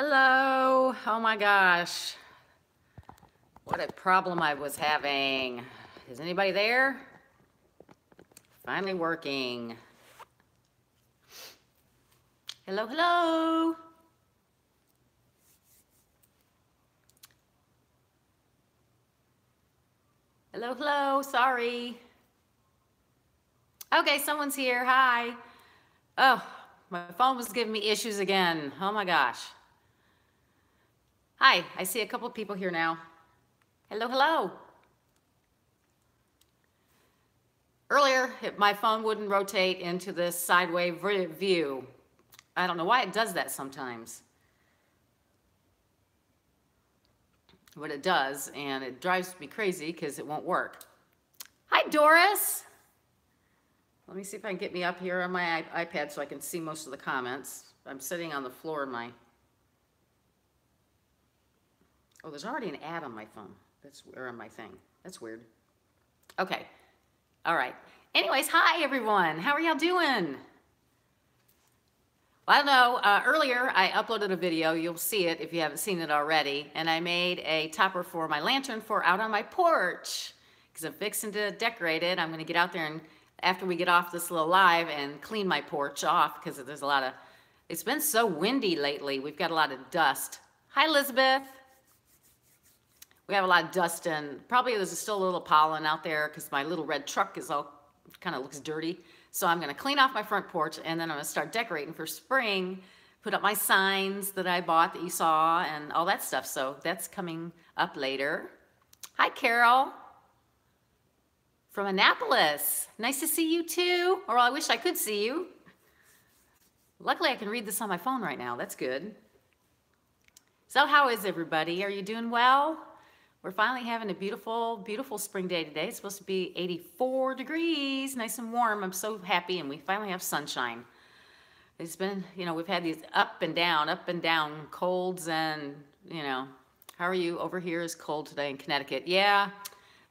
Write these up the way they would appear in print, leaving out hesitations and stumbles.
Hello. Oh my gosh. What a problem I was having. Is anybody there? Finally working. Hello, hello. Hello, hello. Sorry. Okay, someone's here. Hi. Oh, my phone was giving me issues again. Oh my gosh. Hi, I see a couple of people here now. Hello, hello. Earlier, my phone wouldn't rotate into this sideways view. I don't know why it does that sometimes. But it does, and it drives me crazy because it won't work. Hi, Doris. Let me see if I can get me up here on my iPad so I can see most of the comments. I'm sitting on the floor in my... Oh, there's already an ad on my phone. Or on my thing. That's weird. Okay. All right. Anyways, hi, everyone. How are y'all doing? Well, I don't know. Earlier, I uploaded a video. You'll see it if you haven't seen it already. And I made a topper for my lantern for out on my porch. Because I'm fixing to decorate it. I'm going to get out there and, after we get off this little live, and clean my porch off. Because there's a lot of... It's been so windy lately. We've got a lot of dust. Hi, Elizabeth. We have a lot of dust, and probably there's still a little pollen out there because my little red truck is all kind of looks dirty. So I'm going to clean off my front porch, and then I'm going to start decorating for spring, put up my signs that I bought that you saw and all that stuff. So that's coming up later. Hi, Carol from Annapolis. Nice to see you too. Or I wish I could see you. Luckily, I can read this on my phone right now. That's good. So how is everybody? Are you doing well? We're finally having a beautiful, beautiful spring day today. It's supposed to be 84 degrees, nice and warm. I'm so happy, and we finally have sunshine. It's been, you know, we've had these up and down colds, and, you know, how are you? Over here is cold today in Connecticut. Yeah,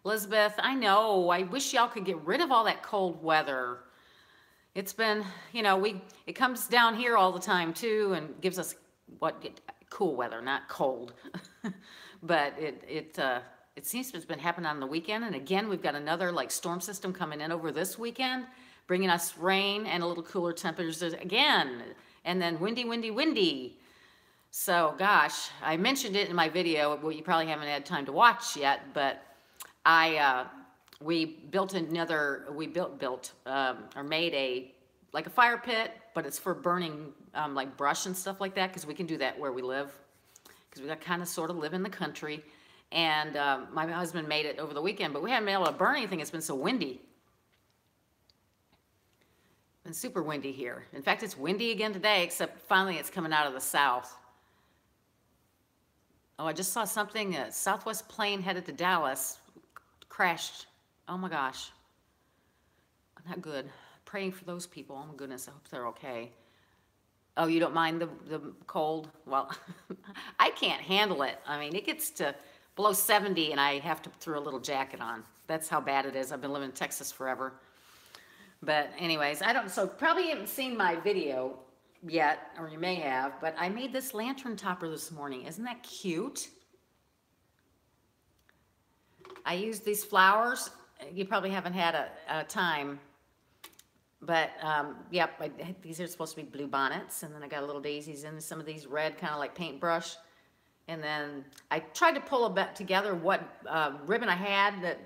Elizabeth, I know. I wish y'all could get rid of all that cold weather. It's been, you know, it comes down here all the time, too, and gives us, cool weather, not cold. But it seems to have been happening on the weekend. And again, we've got another like storm system coming in over this weekend, bringing us rain and a little cooler temperatures again. And then windy, windy, windy. So gosh, I mentioned it in my video. Well, you probably haven't had time to watch yet, but we built or made like a fire pit, but it's for burning like brush and stuff like that, because we can do that where we live. Because we got kind of sort of live in the country. And my husband made it over the weekend, but we haven't been able to burn anything. It's been so windy. It's been super windy here. In fact, it's windy again today, except finally it's coming out of the south. Oh, I just saw something, a Southwest plane headed to Dallas, crashed. Oh my gosh. Not good. Praying for those people. Oh my goodness, I hope they're okay. Oh, you don't mind the cold? Well, I can't handle it. I mean, it gets to below 70 and I have to throw a little jacket on. That's how bad it is. I've been living in Texas forever. But anyways, so probably you haven't seen my video yet, or you may have, but I made this lantern topper this morning. Isn't that cute? I used these flowers. You probably haven't had a time. But, yep, these are supposed to be blue bonnets, and then I got a little daisies in some of these red, kind of like paintbrush. And then I tried to pull a bit together what ribbon I had that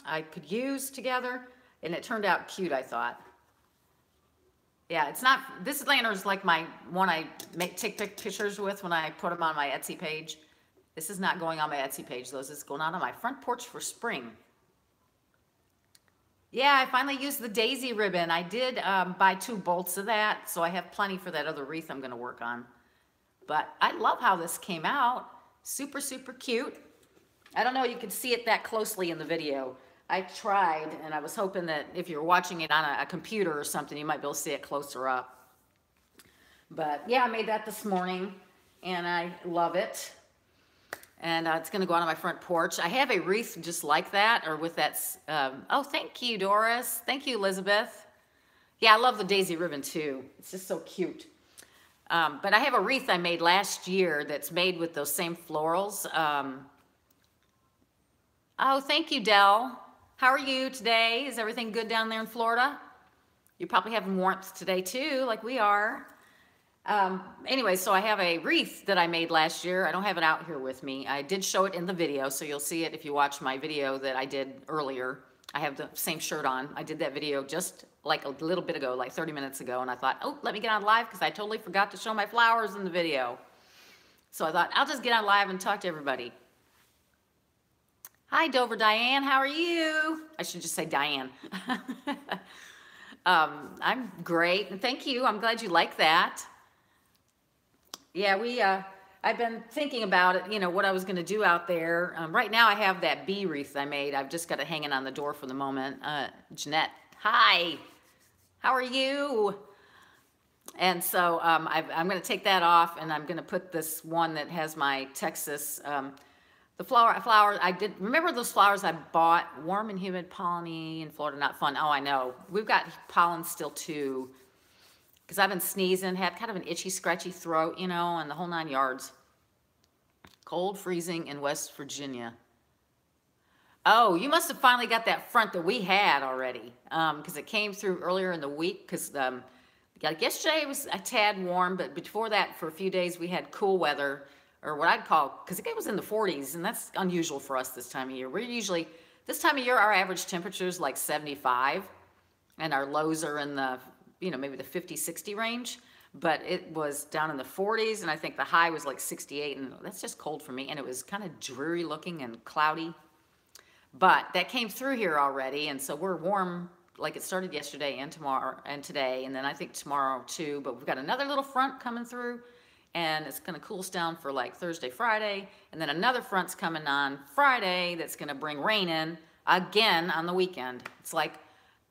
I could use together, and it turned out cute, I thought. Yeah, it's not, this lantern's like my one I take pictures with when I put them on my Etsy page. This is not going on my Etsy page, though. This is going out on my front porch for spring. Yeah, I finally used the daisy ribbon. I did buy 2 bolts of that, so I have plenty for that other wreath I'm going to work on. But I love how this came out. Super, super cute. I don't know, you can see it that closely in the video. I tried, and I was hoping that if you're watching it on a computer or something, you might be able to see it closer up. But yeah, I made that this morning, and I love it. And it's going to go out on my front porch. I have a wreath just like that, or with that. Oh, thank you, Doris. Thank you, Elizabeth. Yeah, I love the daisy ribbon, too. It's just so cute. But I have a wreath I made last year that's made with those same florals. Oh, thank you, Dell. How are you today? Is everything good down there in Florida? You're probably having warmth today too, like we are. Anyway, so I have a wreath that I made last year. I don't have it out here with me. I did show it in the video, so you'll see it if you watch my video that I did earlier. I have the same shirt on. I did that video just like a little bit ago, like 30 minutes ago, and I thought, oh, let me get on live because I totally forgot to show my flowers in the video. So I thought, I'll just get on live and talk to everybody. Hi, Dover Diane, how are you? I should just say Diane. I'm great, and thank you. I'm glad you like that. Yeah, I've been thinking about it, you know, what I was going to do out there. Right now I have that bee wreath I made. I've just got it hanging on the door for the moment. Jeanette, hi, how are you? And so I'm going to take that off, and I'm going to put this one that has my Texas, the flowers. I did remember those flowers I bought, warm and humid polleny in Florida, not fun. Oh, I know. We've got pollen still too. Because I've been sneezing, had kind of an itchy, scratchy throat, you know, and the whole 9 yards. Cold, freezing in West Virginia. Oh, you must have finally got that front that we had already. Because it came through earlier in the week. Because like yesterday it was a tad warm, but before that, for a few days, we had cool weather. Or what I'd call, because it was in the 40s, and that's unusual for us this time of year. We're usually, this time of year, our average temperature is like 75. And our lows are in the, you know, maybe the 50, 60 range, but it was down in the 40s, and I think the high was like 68, and that's just cold for me, and it was kind of dreary looking and cloudy, but that came through here already, and so we're warm, like it started yesterday and tomorrow and today, and then I think tomorrow too, but we've got another little front coming through, and it's going to cool us down for like Thursday, Friday, and then another front's coming on Friday that's going to bring rain in again on the weekend. It's like,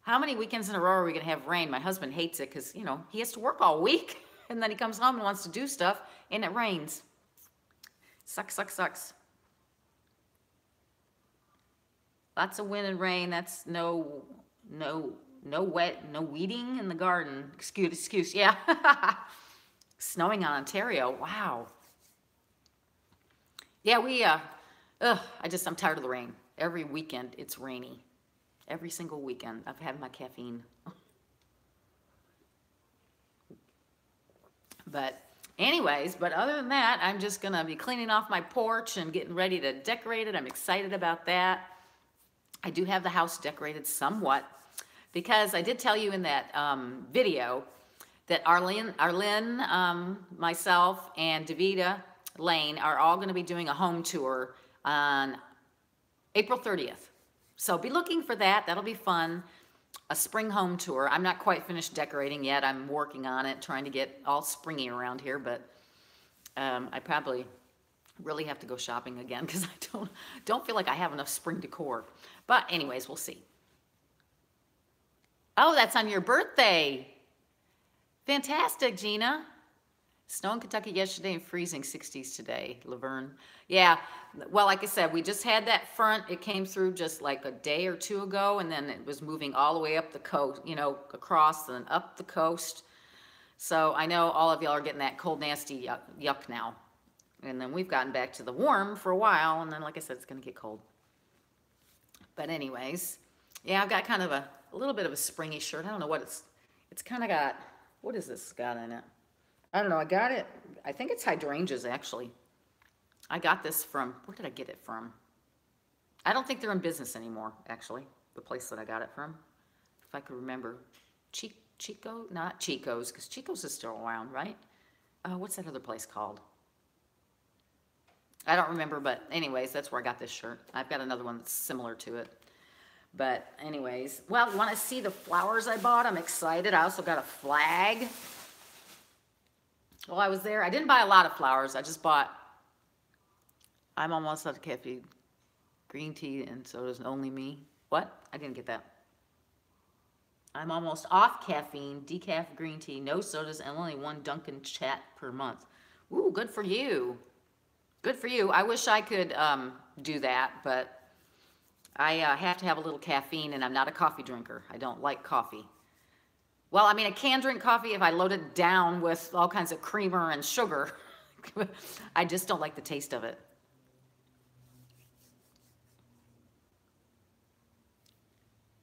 how many weekends in a row are we going to have rain? My husband hates it because, you know, he has to work all week, and then he comes home and wants to do stuff, and it rains. Sucks, sucks, sucks. Lots of wind and rain. That's no wet, no weeding in the garden. Excuse, yeah. Snowing on Ontario, wow. Yeah, I'm tired of the rain. Every weekend it's rainy. Every single weekend, I've had my caffeine. But anyways, other than that, I'm just going to be cleaning off my porch and getting ready to decorate it. I'm excited about that. I do have the house decorated somewhat because I did tell you in that video that Arlene, myself, and Davita Lane are all going to be doing a home tour on April 30th. So be looking for that. That'll be fun. A spring home tour. I'm not quite finished decorating yet. I'm working on it, trying to get all springy around here, but I probably really have to go shopping again because I don't feel like I have enough spring decor. But anyways, we'll see. Oh, that's on your birthday. Fantastic, Gina. Snow in Kentucky yesterday and freezing 60s today, Laverne. Yeah, well, like I said, we just had that front. It came through just like a day or two ago, and then it was moving all the way up the coast, you know, across and up the coast. So I know all of y'all are getting that cold, nasty yuck now. And then we've gotten back to the warm for a while, and then, like I said, it's going to get cold. But anyways, yeah, I've got kind of a little bit of a springy shirt. I don't know what it's kind of got, what is this got in it? I don't know, I got it, I think it's hydrangeas, actually. I got this from, where did I get it from? I don't think they're in business anymore, actually, the place that I got it from. If I could remember. Chico? Not Chico's, because Chico's is still around, right? What's that other place called? I don't remember, but anyways, that's where I got this shirt. I've got another one that's similar to it. But anyways, well, you want to see the flowers I bought? I'm excited. I also got a flag. While I was there, I didn't buy a lot of flowers. I just bought, I'm almost out of caffeine, green tea, and so does only me. What? I didn't get that. I'm almost off caffeine, decaf green tea, no sodas, and only one Dunkin' chat per month. Ooh, good for you. Good for you. I wish I could do that, but I have to have a little caffeine, and I'm not a coffee drinker. I don't like coffee. Well, I mean, I can drink coffee if I load it down with all kinds of creamer and sugar. I just don't like the taste of it.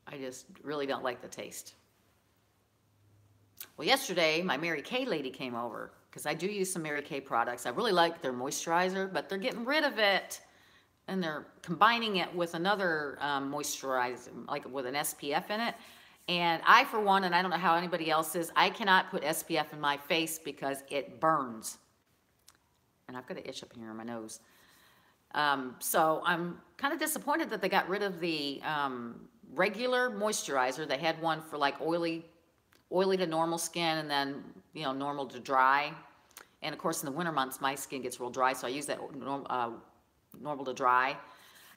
I just really don't like the taste. Well, yesterday, my Mary Kay lady came over because I do use some Mary Kay products. I really like their moisturizer, but they're getting rid of it and they're combining it with another moisturizer, like with an SPF in it. And I, for one, and I don't know how anybody else is, I cannot put SPF in my face because it burns. And I've got an itch up here in my nose. So I'm kind of disappointed that they got rid of the regular moisturizer. They had one for like oily to normal skin, and then, you know, normal to dry. And of course, in the winter months, my skin gets real dry, so I use that normal to dry.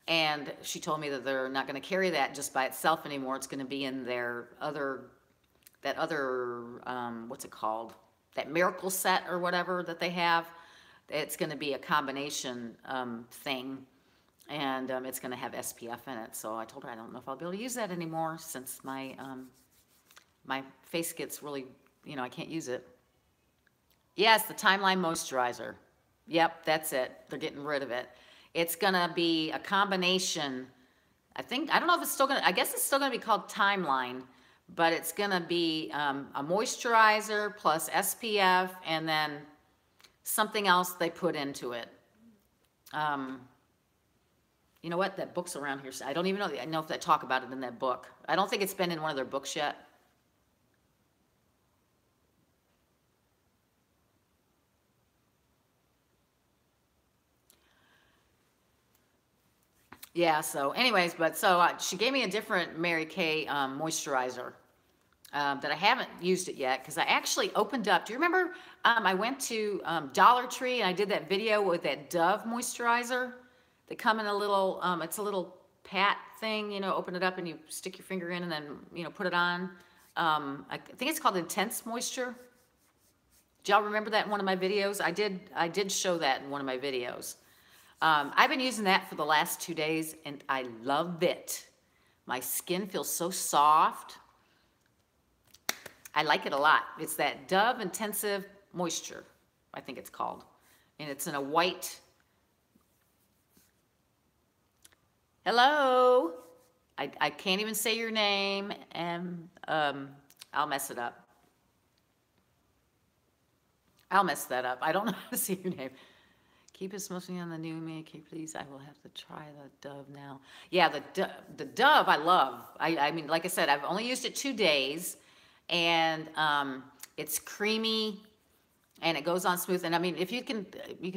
And she told me that they're not going to carry that just by itself anymore. It's going to be in their that other, what's it called? That miracle set or whatever that they have. It's going to be a combination thing, and it's going to have SPF in it. So I told her I don't know if I'll be able to use that anymore since my my face gets really, you know, I can't use it. Yes, the Timeline Moisturizer. Yep, that's it. They're getting rid of it. It's going to be a combination. I don't know if it's still going to, I guess it's still going to be called Timeline, but it's going to be a moisturizer plus SPF and then something else they put into it. You know what? That book's around here. I don't even know if they talk about it in that book. I don't think it's been in one of their books yet. Yeah, so anyways, but so she gave me a different Mary Kay moisturizer that I haven't used it yet because I actually opened up. Do you remember I went to Dollar Tree and I did that video with that Dove moisturizer? They come in a little, it's a little pat thing, you know, open it up and you stick your finger in and then, you know, put it on. I think it's called Intense Moisture. Do y'all remember that in one of my videos? I did show that in one of my videos. I've been using that for the last 2 days, and I love it. My skin feels so soft. I like it a lot. It's that Dove Intensive Moisture, I think it's called. And it's in a white. Hello. I can't even say your name, and I'll mess it up. I'll mess that up. I don't know how to say your name. Keep it smoking on the new me, please. I will have to try the Dove now. Yeah, the Dove I love. I mean, like I said, I've only used it 2 days, and it's creamy, and it goes on smooth. And I mean, if you can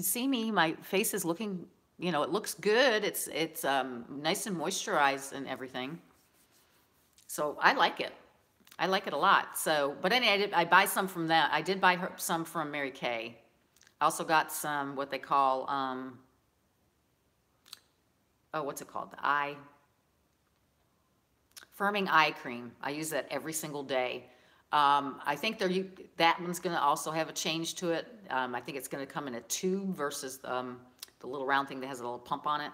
see me, my face is looking, you know, it looks good. It's nice and moisturized and everything. So I like it. I like it a lot. So, but anyway, I buy some from that. I did buy some from Mary Kay. I also got some, what they call, oh, what's it called? The Firming Eye Cream. I use that every single day. I think that one's going to also have a change to it. I think it's going to come in a tube versus the little round thing that has a little pump on it.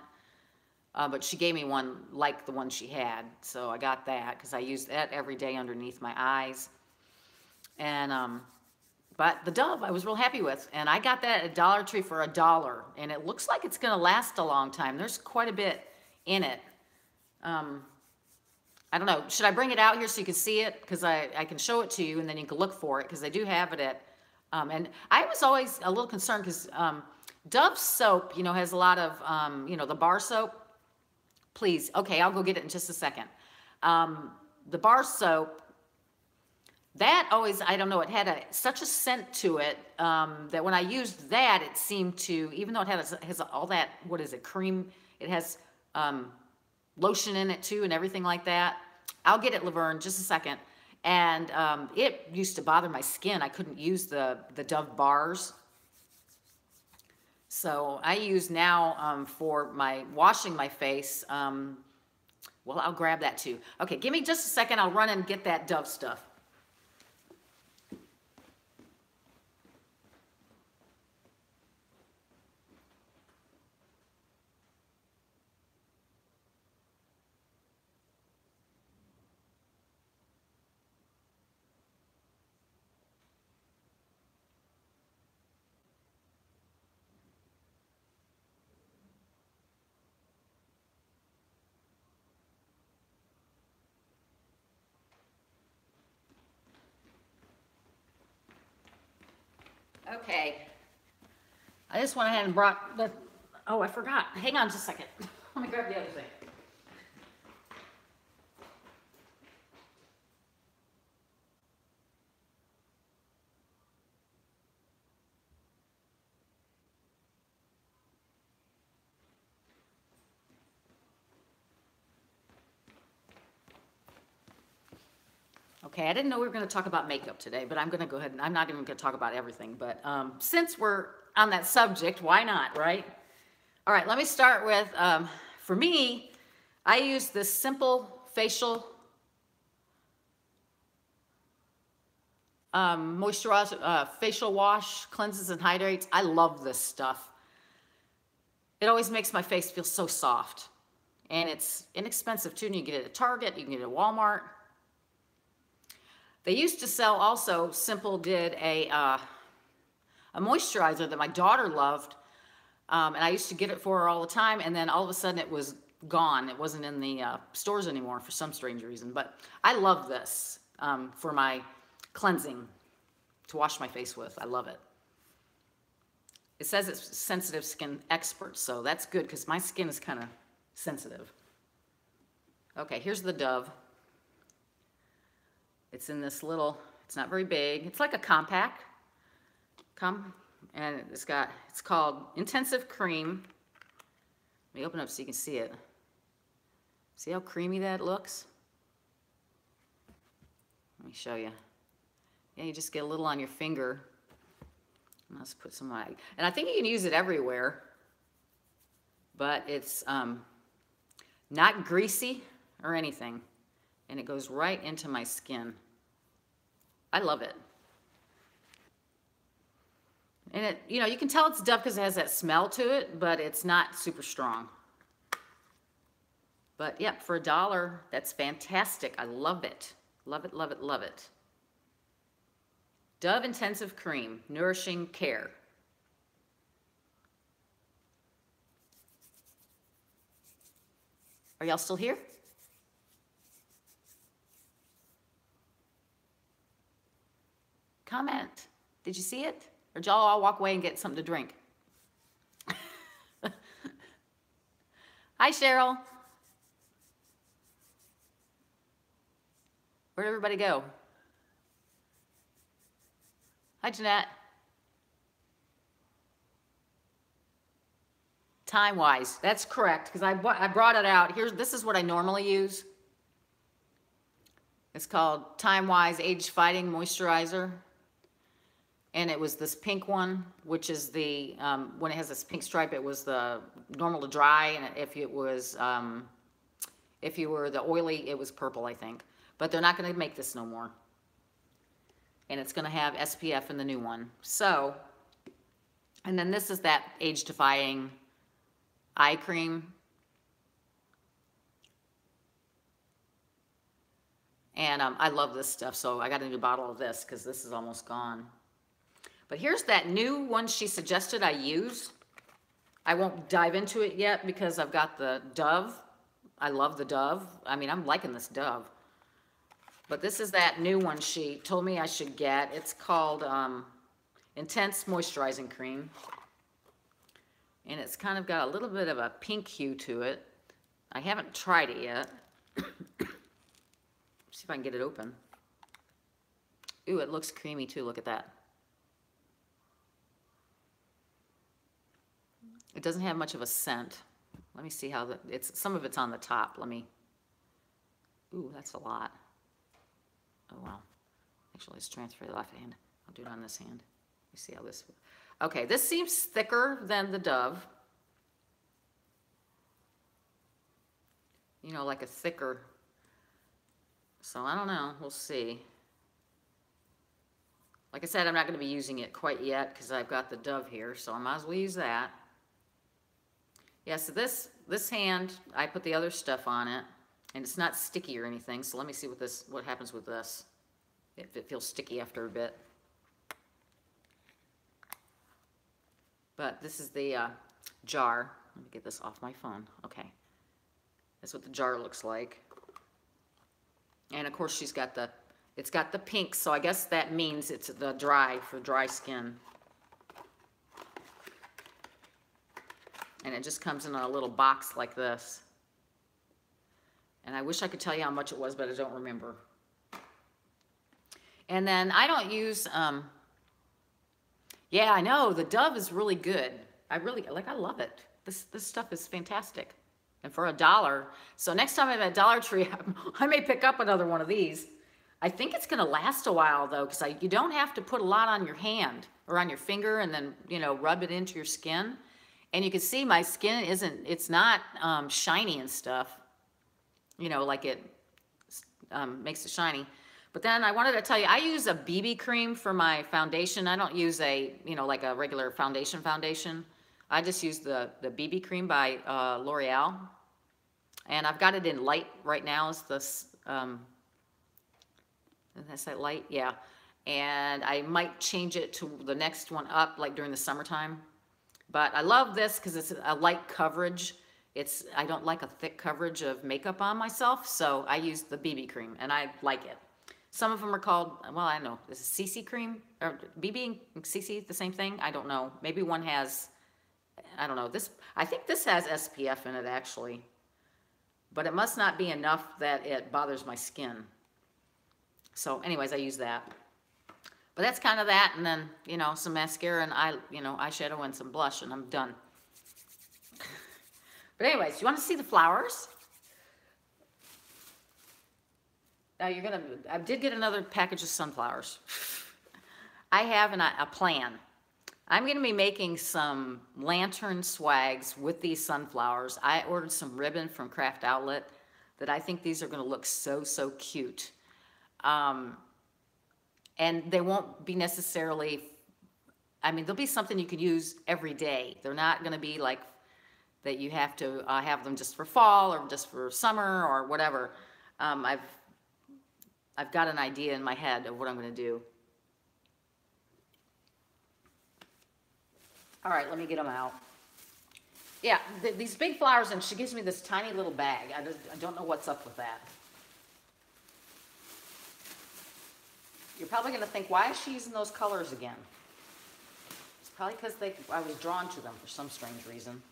But she gave me one like the one she had, so I got that because I use that every day underneath my eyes. And but the Dove I was real happy with, and I got that at Dollar Tree for $1, and it looks like it's going to last a long time. There's quite a bit in it. I don't know. Should I bring it out here so you can see it? Because I can show it to you, and then you can look for it, because they do have it at, and I was always a little concerned because Dove soap, you know, has a lot of, you know, the bar soap. Please, okay, I'll go get it in just a second. The bar soap, that always, I don't know, it had such a scent to it that when I used that, it seemed to, even though it has all that, what is it, cream, it has lotion in it too and everything like that. I'll get it, Laverne, just a second. And it used to bother my skin. I couldn't use the Dove bars. So I use now for my washing my face, well, I'll grab that too. Okay, give me just a second. I'll run and get that Dove stuff. Okay. I just went ahead and brought the, oh, I forgot. Hang on just a second. Let me grab the other thing. Okay, I didn't know we were going to talk about makeup today, but I'm going to go ahead and I'm not even going to talk about everything. But since we're on that subject, why not, right? All right, let me start with, for me, I use this simple facial moisturizer, facial wash, cleanses and hydrates. I love this stuff. It always makes my face feel so soft. And it's inexpensive too, and you can get it at Target, you can get it at Walmart. They used to sell also, Simple did a moisturizer that my daughter loved, and I used to get it for her all the time, and then all of a sudden it was gone. It wasn't in the stores anymore for some strange reason, but I love this for my cleansing, to wash my face with. I love it. It says it's sensitive skin expert, so that's good because my skin is kind of sensitive. Okay, here's the Dove. It's in this little, it's not very big. It's like a compact. And it's called Intensive Cream. Let me open it up so you can see it. See how creamy that looks? Let me show you. Yeah, you just get a little on your finger. Let's put some on. And I think you can use it everywhere. But it's not greasy or anything. And it goes right into my skin. I love it. And it, you know, you can tell it's Dove because it has that smell to it, but it's not super strong. But yeah, for $1, that's fantastic. I love it. Love it, love it, love it. Dove Intensive Cream, Nourishing Care. Are y'all still here? Comment. Did you see it? Or did y'all all walk away and get something to drink? Hi, Cheryl. Where'd everybody go? Hi, Jeanette. Time-wise, that's correct, because I brought it out. This is what I normally use. It's called Time-wise Age Fighting Moisturizer. And it was this pink one, which is the, when it has this pink stripe, it was the normal to dry, and if it was, if you were the oily, it was purple, I think. But they're not gonna make this no more. And it's gonna have SPF in the new one. So, and then this is that age-defying eye cream. And I love this stuff, so I got a new bottle of this because this is almost gone. But here's that new one she suggested I use. I won't dive into it yet because I've got the Dove. I love the Dove. I mean, I'm liking this Dove. But this is that new one she told me I should get. It's called Intense Moisturizing Cream. And it's kind of got a little bit of a pink hue to it. I haven't tried it yet. See if I can get it open. Ooh, it looks creamy too. Look at that. It doesn't have much of a scent. Let me see how some of it's on the top. Ooh, that's a lot. Oh, wow. Actually, let's transfer the left hand. I'll do it on this hand. You see how this, okay, this seems thicker than the Dove. You know, like a thicker, so I don't know, we'll see. Like I said, I'm not gonna be using it quite yet because I've got the Dove here, so I might as well use that. Yeah, so this hand, I put the other stuff on it, and it's not sticky or anything, so let me see what happens with this. If it feels sticky after a bit. But this is the jar. Let me get this off my phone. Okay. That's what the jar looks like. And of course it's got the pink, so I guess that means it's the for dry skin. And it just comes in a little box like this. And I wish I could tell you how much it was, but I don't remember. And then I don't use, yeah, I know, the Dove is really good. I love it. This stuff is fantastic. And for $1. So next time I'm at Dollar Tree, I may pick up another one of these. I think it's gonna last a while though, because you don't have to put a lot on your hand or on your finger and then, you know, rub it into your skin. And you can see my skin it's not shiny and stuff, you know, like it makes it shiny. But then I wanted to tell you, I use a BB cream for my foundation. I don't use a, you know, like a regular foundation. I just use the BB cream by L'Oreal. And I've got it in light right now. Is this, did I say light? Yeah. And I might change it to the next one up, like during the summertime. But I love this because it's a light coverage. I don't like a thick coverage of makeup on myself, so I use the BB cream, and I like it. Some of them are called, well, I don't know, is it CC cream? Or BB and CC the same thing? I don't know. Maybe one has, I don't know. I think this has SPF in it, actually. But it must not be enough that it bothers my skin. So anyways, I use that. But that's kind of that, and then, you know, some mascara and eyeshadow and some blush, and I'm done. But anyways, you want to see the flowers? Now I did get another package of sunflowers. I have a plan. I'm going to be making some lantern swags with these sunflowers. I ordered some ribbon from Craft Outlet that I think these are going to look so, so cute. And they won't be necessarily, I mean, they'll be something you can use every day. They're not going to be like that you have to have them just for fall or just for summer or whatever. I've got an idea in my head of what I'm going to do. All right, let me get them out. Yeah, these big flowers, and she gives me this tiny little bag. I don't know what's up with that. You're probably going to think, why is she using those colors again? It's probably because I was drawn to them for some strange reason.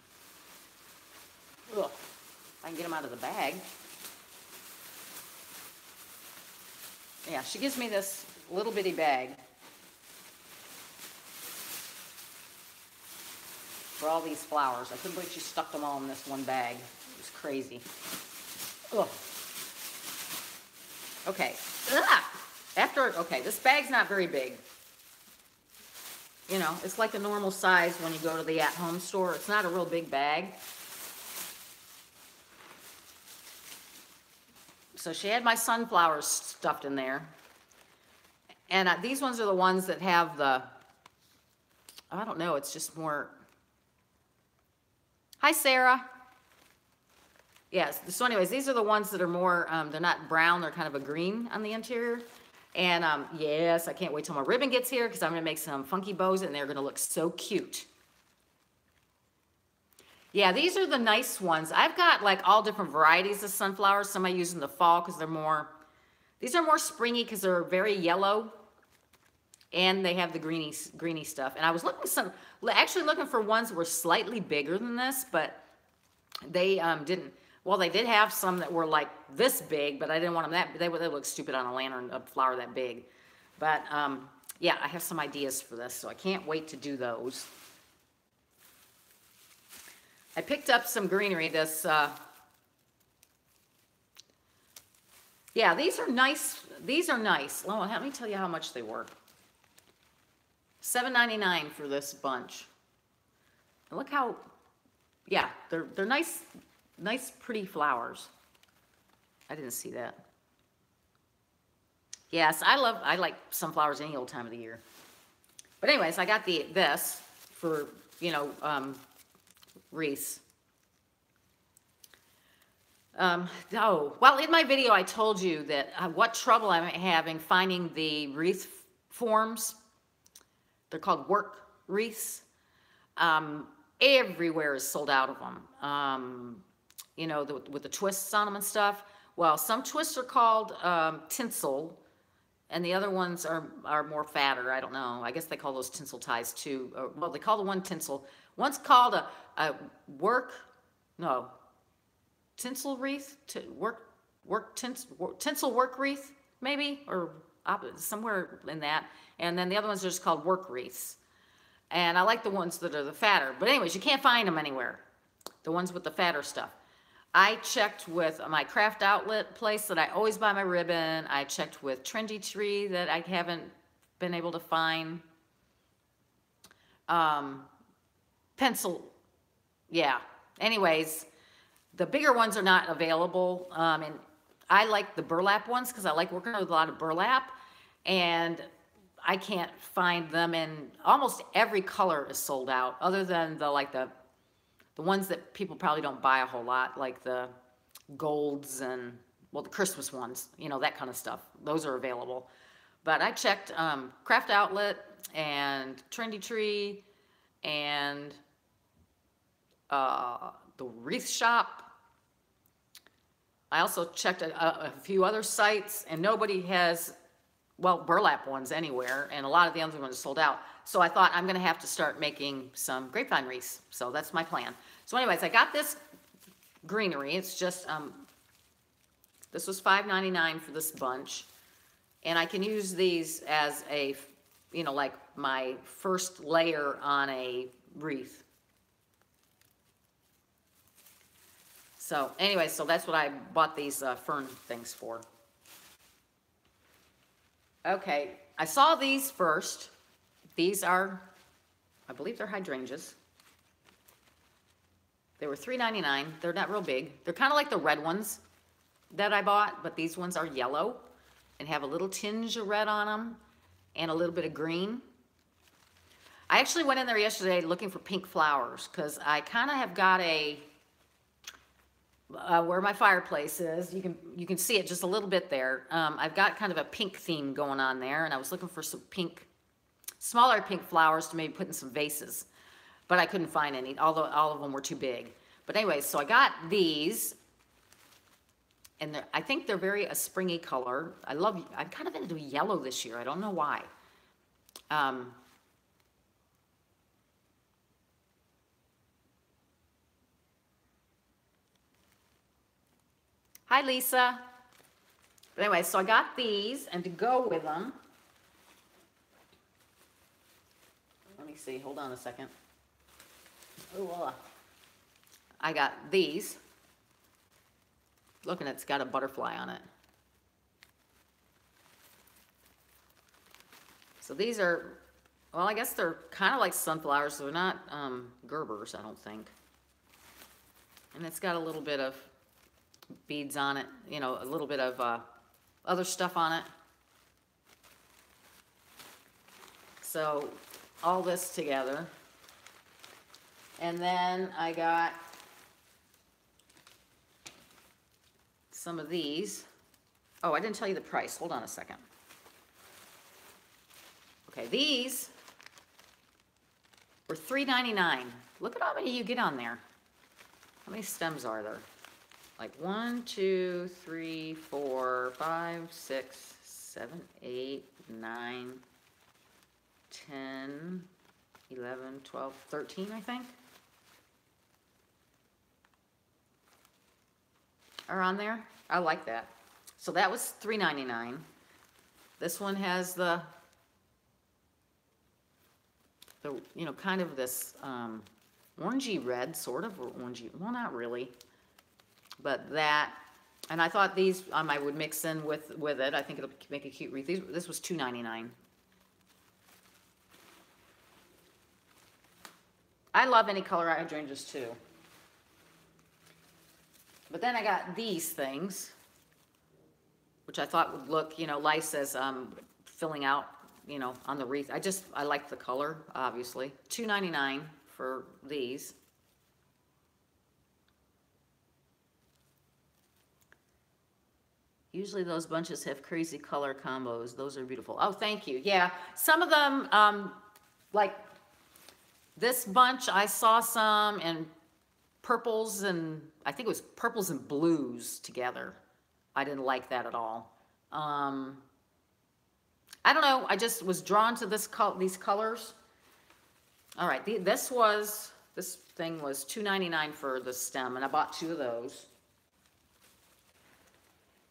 Ugh. I can get them out of the bag. Yeah, she gives me this little bitty bag for all these flowers. I couldn't believe she stuck them all in this one bag. It was crazy. Ugh. Okay. Okay, this bag's not very big. You know, it's like a normal size when you go to the at-home store. It's not a real big bag. So she had my sunflowers stuffed in there. And these ones are the ones that have the, I don't know, it's just more. Hi, Sarah. Yes, so anyways, these are the ones that are more, they're not brown, they're kind of a green on the interior. And yes, I can't wait till my ribbon gets here because I'm going to make some funky bows and they're going to look so cute. Yeah, these are the nice ones. I've got like all different varieties of sunflowers. Some I use in the fall because these are more springy because they're very yellow. And they have the greeny stuff. And I was actually looking for ones that were slightly bigger than this, but they didn't. Well, they did have some that were like this big, but I didn't want them they would look stupid on a lantern, a flower that big. But yeah, I have some ideas for this, so I can't wait to do those. I picked up some greenery. Yeah, these are nice. These are nice. Well, let me tell you how much they were. $7.99 for this bunch. And look how, yeah, they're nice, pretty flowers. I didn't see that. Yes, I like sunflowers any old time of the year. But anyways, I got this for, you know, wreaths. Oh, well, in my video, I told you that what trouble I'm having finding the wreath forms. They're called work wreaths. Everywhere is sold out of them. You know, with the twists on them and stuff. Well, some twists are called tinsel, and the other ones are more fatter. I don't know. I guess they call those tinsel ties too. Or, well, they call the one tinsel. One's called a work, no, tinsel wreath, tinsel work wreath, maybe, or somewhere in that. And then the other ones are just called work wreaths. And I like the ones that are the fatter. But anyways, you can't find them anywhere. The ones with the fatter stuff. I checked with my craft outlet place that I always buy my ribbon. I checked with Trendy Tree that I haven't been able to find. Pencil, yeah. Anyways, the bigger ones are not available. And I like the burlap ones because I like working with a lot of burlap. And I can't find them, and almost every color is sold out other than the ones that people probably don't buy a whole lot, like the golds and, well, the Christmas ones, you know, that kind of stuff. Those are available. But I checked Craft Outlet and Trendy Tree and the Wreath Shop. I also checked a few other sites, and nobody has, well, burlap ones anywhere, and a lot of the other ones are sold out. So I thought I'm gonna have to start making some grapevine wreaths. So that's my plan. So anyways, I got this greenery. It's just, this was $5.99 for this bunch. And I can use these as a, you know, like my first layer on a wreath. So anyway, so that's what I bought these fern things for. Okay, I saw these first. These are, I believe they're hydrangeas. They were $3.99. They're not real big. They're kind of like the red ones that I bought, but these ones are yellow and have a little tinge of red on them and a little bit of green. I actually went in there yesterday looking for pink flowers because I kind of have got a, where my fireplace is, you can see it just a little bit there. I've got kind of a pink theme going on there, and I was looking for some pink, smaller pink flowers to maybe put in some vases, but I couldn't find any, although all of them were too big. But anyways, so I got these, and I think they're very a springy color. I'm kind of into yellow this year. I don't know why. Hi, Lisa. But anyway, so I got these, and to go with them, let me see, hold on a second. Oh, I got these. Looking, it's got a butterfly on it. So these are, well, I guess they're kind of like sunflowers. So they're not Gerbers, I don't think. And it's got a little bit of beads on it, you know, a little bit of other stuff on it. So all this together. And then I got some of these. Oh, I didn't tell you the price. Hold on a second. Okay, these were $3.99. Look at how many you get on there. How many stems are there? Like 1, 2, 3, 4, 5, 6, 7, 8, 9, 10, 11, 12, 13, I think, are on there. I like that. So that was $3.99. This one has the you know, kind of this orangey red, sort of, or orangey, well, not really, but that. And I thought these I would mix in with it. I think it'll make a cute wreath. This was $2.99. I love any color hydrangeas too. But then I got these things, which I thought would look, you know, nice as filling out, you know, on the wreath. I like the color, obviously. $2.99 for these. Usually those bunches have crazy color combos. Those are beautiful. Oh, thank you. Yeah, some of them, like this bunch, I saw some in purples and, I think it was purples and blues together. I didn't like that at all. I don't know, I just was drawn to these colors. All right, this thing was $2.99 for the stem, and I bought 2 of those.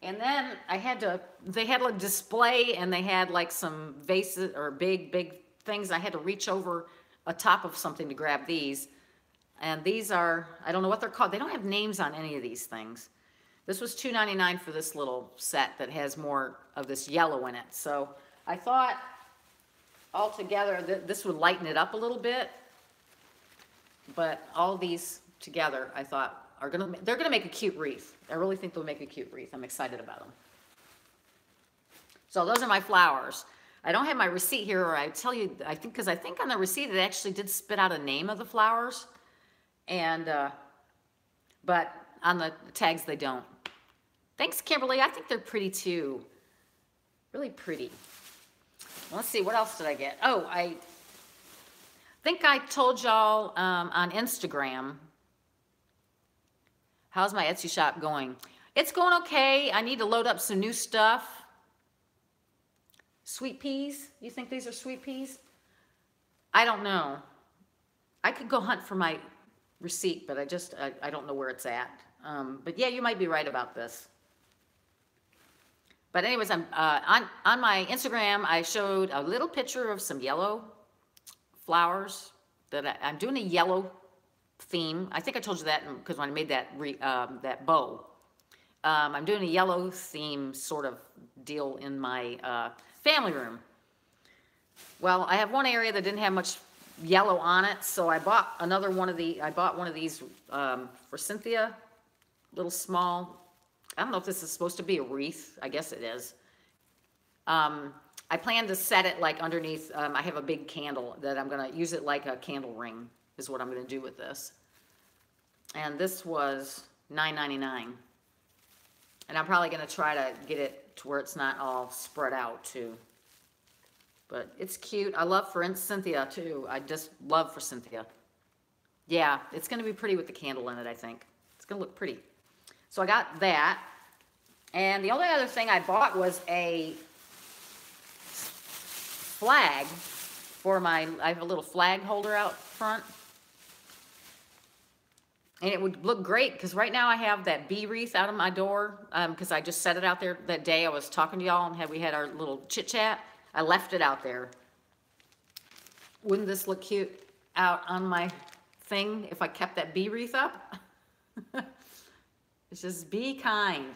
And then they had a display, and they had like some vases or big things. I had to reach over a top of something to grab these. And these are, I don't know what they're called. They don't have names on any of these things. This was $2.99 for this little set that has more of this yellow in it. So I thought altogether this would lighten it up a little bit. But all these together, I thought, they're gonna make a cute wreath. I really think they'll make a cute wreath. I'm excited about them. So those are my flowers. I don't have my receipt here, or I tell you, because I think on the receipt it actually did spit out a name of the flowers, and but on the tags they don't. Thanks, Kimberly. I think they're pretty too. Really pretty. Let's see, what else did I get? Oh, I think I told y'all on Instagram. How's my Etsy shop going? It's going okay. I need to load up some new stuff. Sweet peas? You think these are sweet peas? I don't know. I could go hunt for my receipt, but I don't know where it's at. But yeah, you might be right about this. But anyways, I'm on my Instagram, I showed a little picture of some yellow flowers that I'm doing a yellow theme. I think I told you that because when I made that bow. I'm doing a yellow theme sort of deal in my family room. Well, I have one area that didn't have much yellow on it, so I bought one of these for Cynthia, little small. I don't know if this is supposed to be a wreath. I guess it is. I plan to set it like underneath. I have a big candle that I'm going to use it like a candle ring is what I'm going to do with this. And this was $9.99. And I'm probably going to try to get it to where it's not all spread out too. But it's cute. I love for Cynthia too. I just love for Cynthia. Yeah, it's going to be pretty with the candle in it, I think. It's going to look pretty. So I got that. And the only other thing I bought was a flag for I have a little flag holder out front. And it would look great because right now I have that bee wreath out of my door because I just set it out there that day I was talking to y'all and we had our little chit chat. I left it out there. Wouldn't this look cute out on my thing if I kept that bee wreath up? It's just be kind.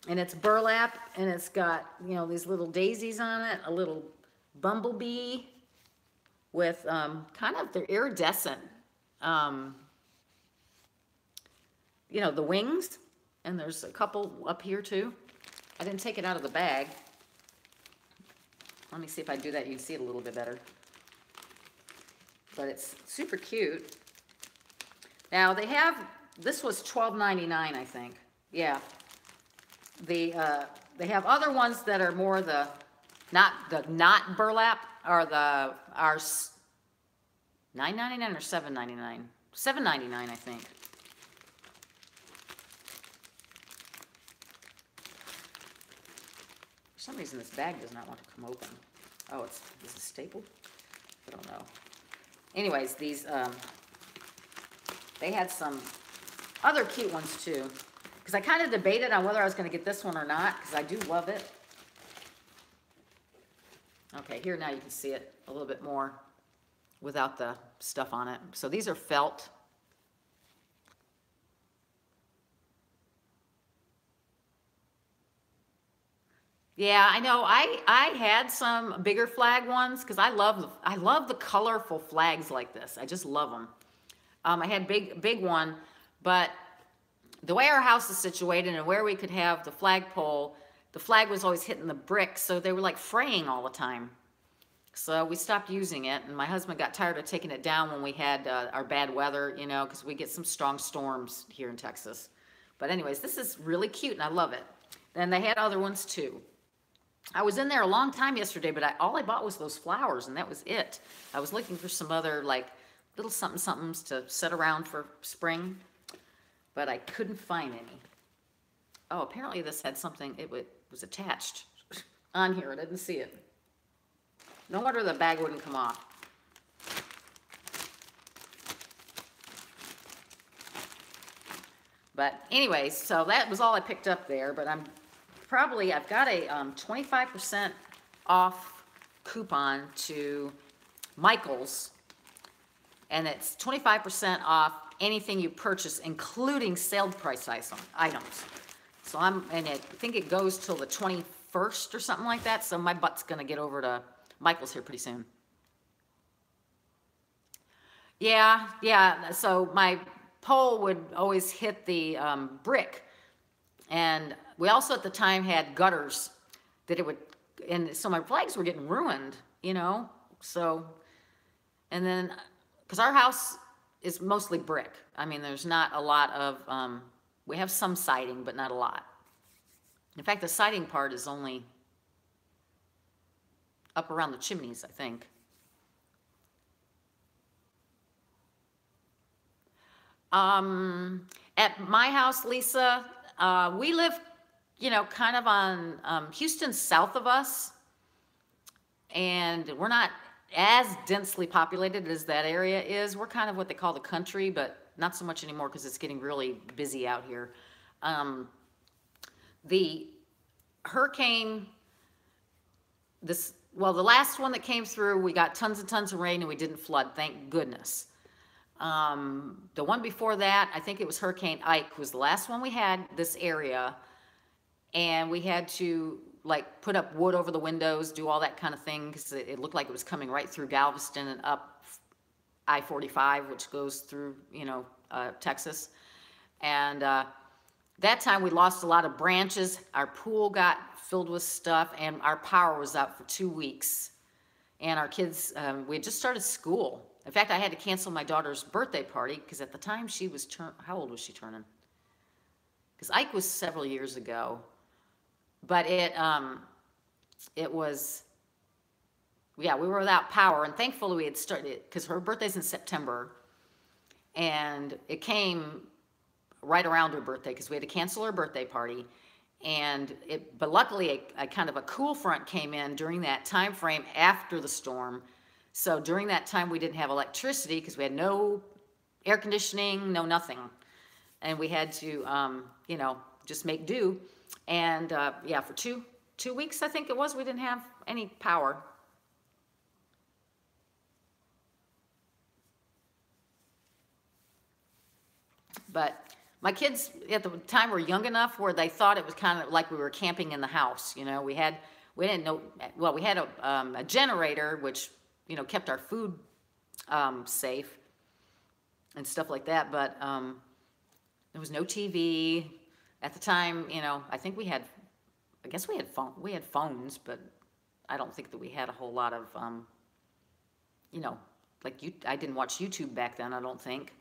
And it's burlap and it's got, you know, these little daisies on it, a little bumblebee with kind of, they're iridescent. You know, the wings, and there's a couple up here too. I didn't take it out of the bag. Let me see if I do that, you can see it a little bit better. But it's super cute. Now they have, this was $12.99, I think. Yeah. They have other ones that are more not burlap, or are $9.99 or $7.99? $7.99, I think. For some reason, this bag does not want to come open. Oh, is it stapled? I don't know. Anyways, these, they had some other cute ones too. Because I kind of debated on whether I was going to get this one or not, because I do love it. Okay, here now you can see it a little bit more without the stuff on it. So these are felt. Yeah, I know. I had some bigger flag ones because I love the colorful flags like this. I just love them. I had big one, but the way our house is situated and where we could have the flagpole, the flag was always hitting the bricks, so they were like fraying all the time. So we stopped using it, and my husband got tired of taking it down when we had our bad weather, you know, because we get some strong storms here in Texas. But anyways, this is really cute, and I love it. And they had other ones too. I was in there a long time yesterday, but all I bought was those flowers, and that was it. I was looking for some other, like, little somethings to set around for spring, but I couldn't find any. Oh, apparently this had something, it was attached on here. I didn't see it. No wonder the bag wouldn't come off. But anyways, so that was all I picked up there. But I've got a 25% off coupon to Michael's, and it's 25% off anything you purchase, including sale price items. So and I think it goes till the 21st or something like that. So my butt's gonna get over to Michael's here pretty soon. Yeah. So my pole would always hit the brick, and we also at the time had gutters that it would, and so my flags were getting ruined, you know. So, and then because our house is mostly brick. I mean, there's not a lot of, we have some siding, but not a lot. In fact, the siding part is only up around the chimneys, I think. At my house, Lisa, we live, you know, kind of on Houston south of us, and we're not as densely populated as that area is. We're kind of what they call the country, but not so much anymore because it's getting really busy out here. The hurricane, the last one that came through, we got tons and tons of rain and we didn't flood, thank goodness. The one before that, I think it was Hurricane Ike, was the last one we had this area, and we had to like put up wood over the windows, do all that kind of thing, because it looked like it was coming right through Galveston and up I-45, which goes through, you know, Texas. And that time we lost a lot of branches. Our pool got filled with stuff, and our power was out for 2 weeks. And our kids, we had just started school. In fact, I had to cancel my daughter's birthday party because at the time she was how old was she turning? Because Ike was several years ago. But it was, yeah, we were without power, and thankfully we had started, because her birthday's in September, and it came right around her birthday because we had to cancel her birthday party. But luckily a kind of a cool front came in during that time frame after the storm. So during that time we didn't have electricity because we had no air conditioning, no nothing. And we had to, you know, just make do. And yeah, for two weeks, I think it was, we didn't have any power. But my kids at the time were young enough where they thought it was kind of like we were camping in the house. You know, we didn't know, well, we had a generator, which, you know, kept our food safe and stuff like that. But there was no TV at the time. You know, I think I guess we had phones, but I don't think that we had a whole lot of, you know, like I didn't watch YouTube back then, I don't think.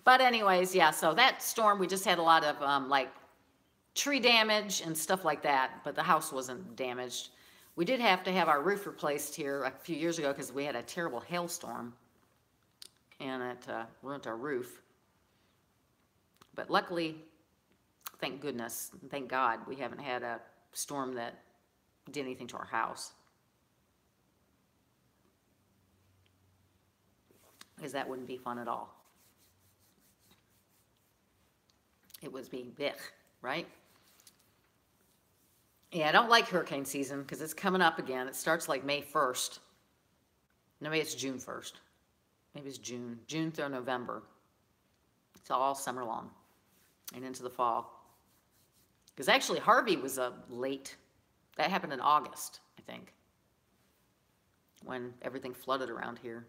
But anyways, yeah, so that storm, we just had a lot of like tree damage and stuff like that, but the house wasn't damaged. We did have to have our roof replaced here a few years ago because we had a terrible hailstorm, and it ruined our roof. But luckily, thank goodness, thank God, we haven't had a storm that did anything to our house. Because that wouldn't be fun at all. It was being big, right? Yeah, I don't like hurricane season because it's coming up again. It starts like May 1st. No, maybe it's June 1st. Maybe it's June through November. It's all summer long and into the fall. Because actually Harvey was late. That happened in August, I think, when everything flooded around here.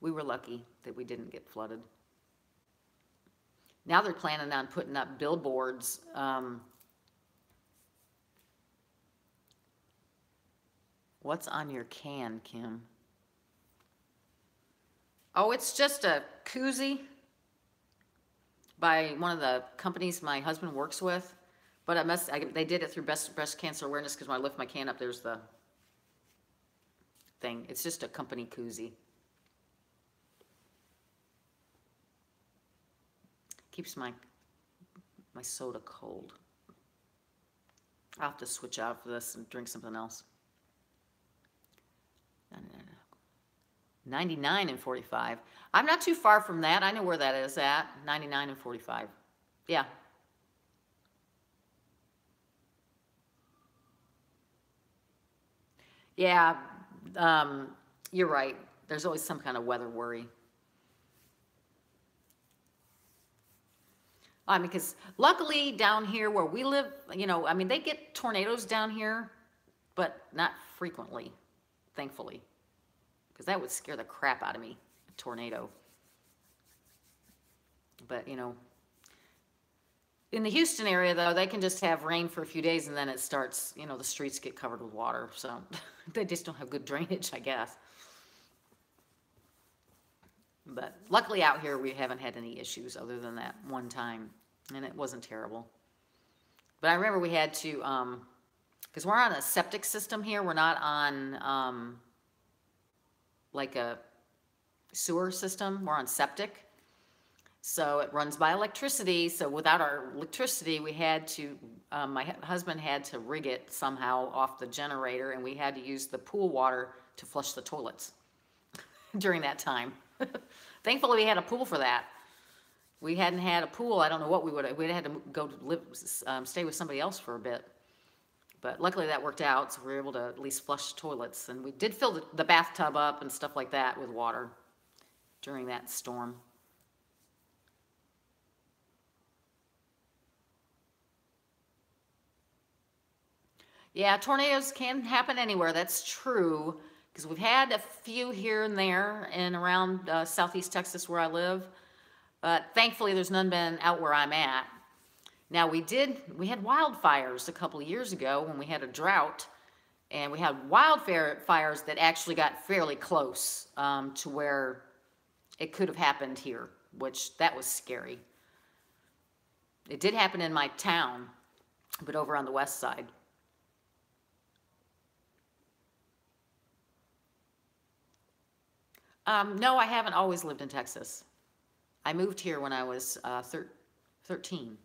We were lucky that we didn't get flooded. Now they're planning on putting up billboards. What's on your can, Kim? Oh, it's just a koozie by one of the companies my husband works with. But they did it through breast cancer awareness, because when I lift my can up, there's the thing. It's just a company koozie. Keeps my soda cold. I'll have to switch out for this and drink something else. 99 and 45. I'm not too far from that. I know where that is at. 99 and 45. Yeah. Yeah. You're right. There's always some kind of weather worry. I mean, because luckily down here where we live, you know, I mean, they get tornadoes down here, but not frequently, thankfully, because that would scare the crap out of me, a tornado. But, you know, in the Houston area, though, they can just have rain for a few days and then it starts, you know, the streets get covered with water. So they just don't have good drainage, I guess. But luckily out here, we haven't had any issues other than that one time, and it wasn't terrible. But I remember we had to, because we're on a septic system here, we're not on like a sewer system, we're on septic. So it runs by electricity. So without our electricity, we had to, my husband had to rig it somehow off the generator, and we had to use the pool water to flush the toilets during that time. Thankfully, we had a pool for that. We hadn't had a pool, I don't know what we would have, we'd had to go live, stay with somebody else for a bit. But luckily that worked out, so we were able to at least flush toilets. And we did fill the bathtub up and stuff like that with water during that storm. Yeah, tornadoes can happen anywhere, that's true. Because we've had a few here and there and around southeast Texas where I live. But thankfully there's none been out where I'm at. Now we had wildfires a couple of years ago when we had a drought. And we had wildfires that actually got fairly close to where it could have happened here, which that was scary. It did happen in my town, but over on the west side. No, I haven't always lived in Texas. I moved here when I was 13.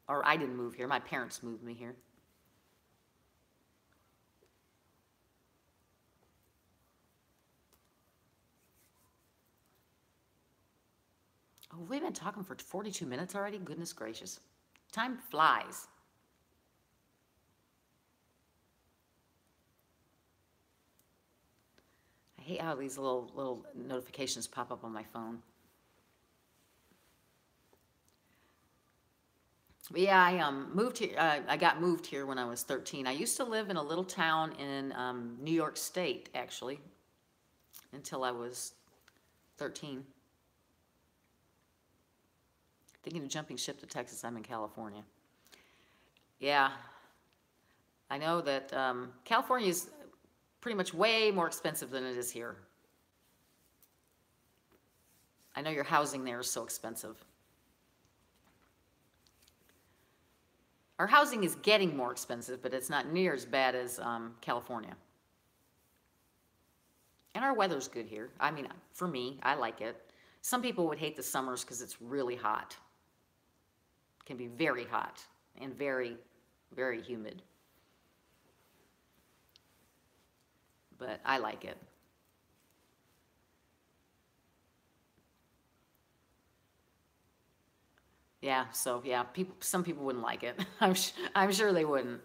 Or I didn't move here, my parents moved me here. Oh, we've been talking for 42 minutes already? Goodness gracious. Time flies. I hate how these little notifications pop up on my phone. But yeah, I moved here. I got moved here when I was 13. I used to live in a little town in New York State, actually, until I was 13. Thinking of jumping ship to Texas. I'm in California. Yeah, I know that California is pretty much way more expensive than it is here. I know your housing there is so expensive. Our housing is getting more expensive, but it's not near as bad as California. And our weather's good here. I mean, for me, I like it. Some people would hate the summers because it's really hot. It can be very hot and very, very humid. But I like it. Yeah, so yeah, some people wouldn't like it. I'm sure they wouldn't,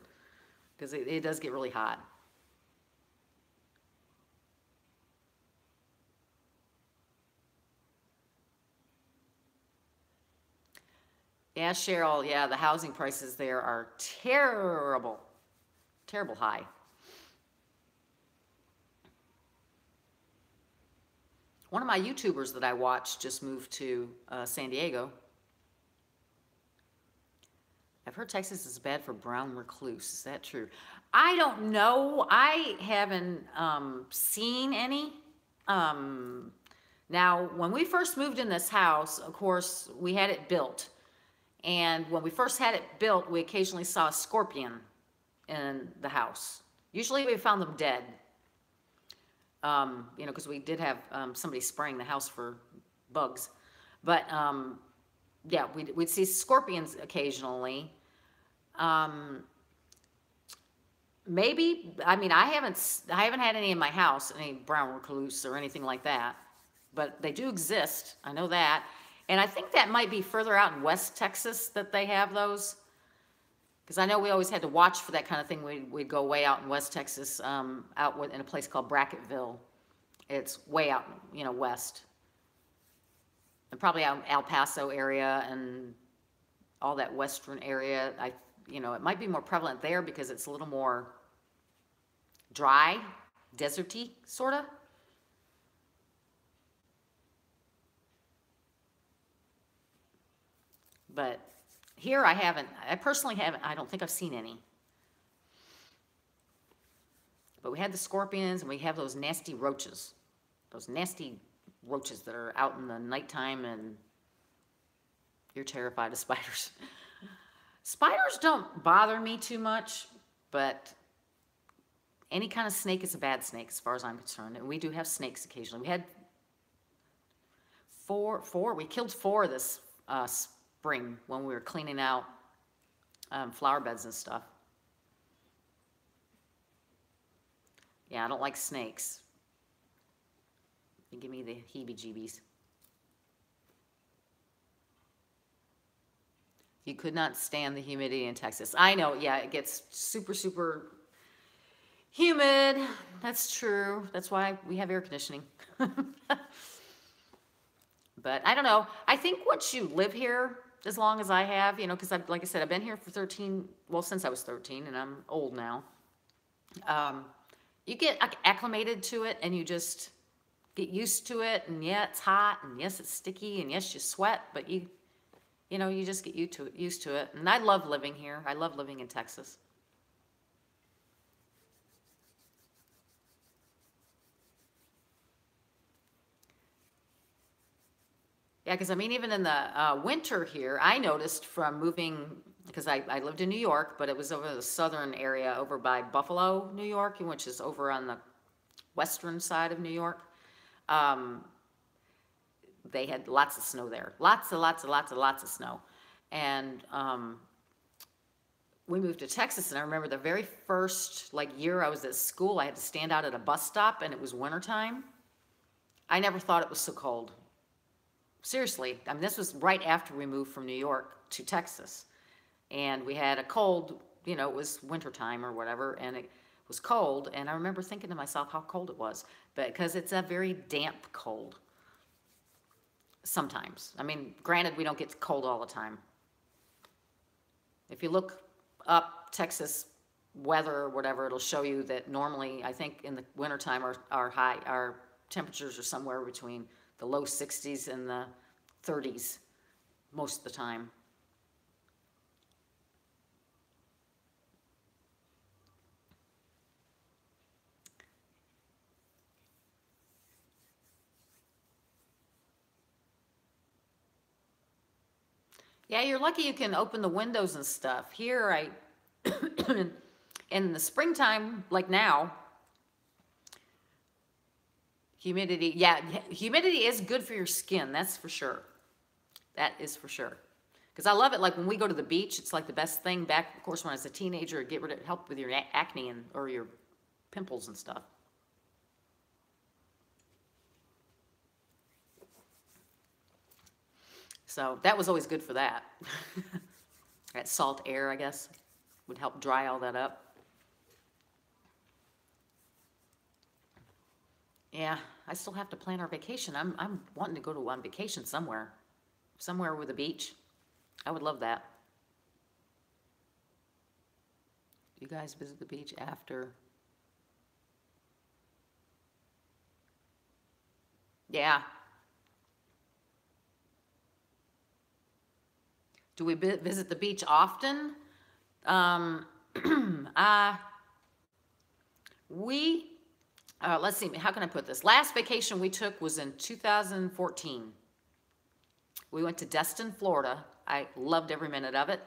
because it does get really hot. Yeah, Cheryl, yeah, the housing prices there are terrible, terrible high. One of my YouTubers that I watch just moved to San Diego. I've heard Texas is bad for brown recluse. Is that true? I don't know. I haven't seen any. Now, when we first moved in this house, of course, we had it built. And when we first had it built, we occasionally saw a scorpion in the house. Usually we found them dead. You know, because we did have somebody spraying the house for bugs. But yeah, we'd see scorpions occasionally. maybe, I mean, I haven't had any in my house, any brown recluse or anything like that, but they do exist. I know that. And I think that might be further out in West Texas that they have those. Because I know we always had to watch for that kind of thing. We'd go way out in West Texas, in a place called Bracketville. It's way out, west. And probably out in El Paso area and all that western area. It might be more prevalent there because it's a little more dry, deserty, sort of. But here I personally haven't, I don't think I've seen any. But we had the scorpions and we have those nasty roaches. Those nasty roaches that are out in the nighttime, and you're terrified of spiders. Spiders don't bother me too much, but any kind of snake is a bad snake as far as I'm concerned. And we do have snakes occasionally. We had we killed 4 this spring when we were cleaning out flower beds and stuff. Yeah, I don't like snakes. They give me the heebie-jeebies. You could not stand the humidity in Texas. I know, yeah, it gets super, super humid. That's true. That's why we have air conditioning. But I don't know. I think once you live here as long as I have, because like I said, I've been here for since I was 13, and I'm old now. You get acclimated to it, and you just get used to it. And yeah, it's hot, and yes, it's sticky, and yes, you sweat, but you just get used to it. And I love living here. I love living in Texas. Yeah, because I mean, even in the winter here, I noticed from moving, because I lived in New York, but it was over the southern area, over by Buffalo, New York, which is over on the western side of New York. They had lots of snow there. Lots of snow. And we moved to Texas, and I remember the very first year I was at school, I had to stand out at a bus stop, and it was wintertime. I never thought it was so cold. Seriously, I mean, this was right after we moved from New York to Texas. And we had a cold, it was wintertime or whatever, and it was cold. And I remember thinking to myself how cold it was, because it's a very damp cold. Sometimes. I mean, granted, we don't get cold all the time. If you look up Texas weather or whatever, it'll show you that normally, I think in the wintertime, our temperatures are somewhere between the low 60s and the 30s most of the time. Yeah, you're lucky you can open the windows and stuff. Here, in the springtime, like now, humidity is good for your skin, that's for sure. That is for sure. Because I love it, like when we go to the beach, it's like the best thing back, of course, when I was a teenager, help with your acne or your pimples and stuff. So that was always good for that. That salt air, I guess, would help dry all that up. Yeah, I still have to plan our vacation. I'm wanting to go on vacation somewhere with a beach. I would love that. You guys visit the beach after? Yeah. Do we visit the beach often? Let's see, how can I put this? Last vacation we took was in 2014. We went to Destin, Florida. I loved every minute of it.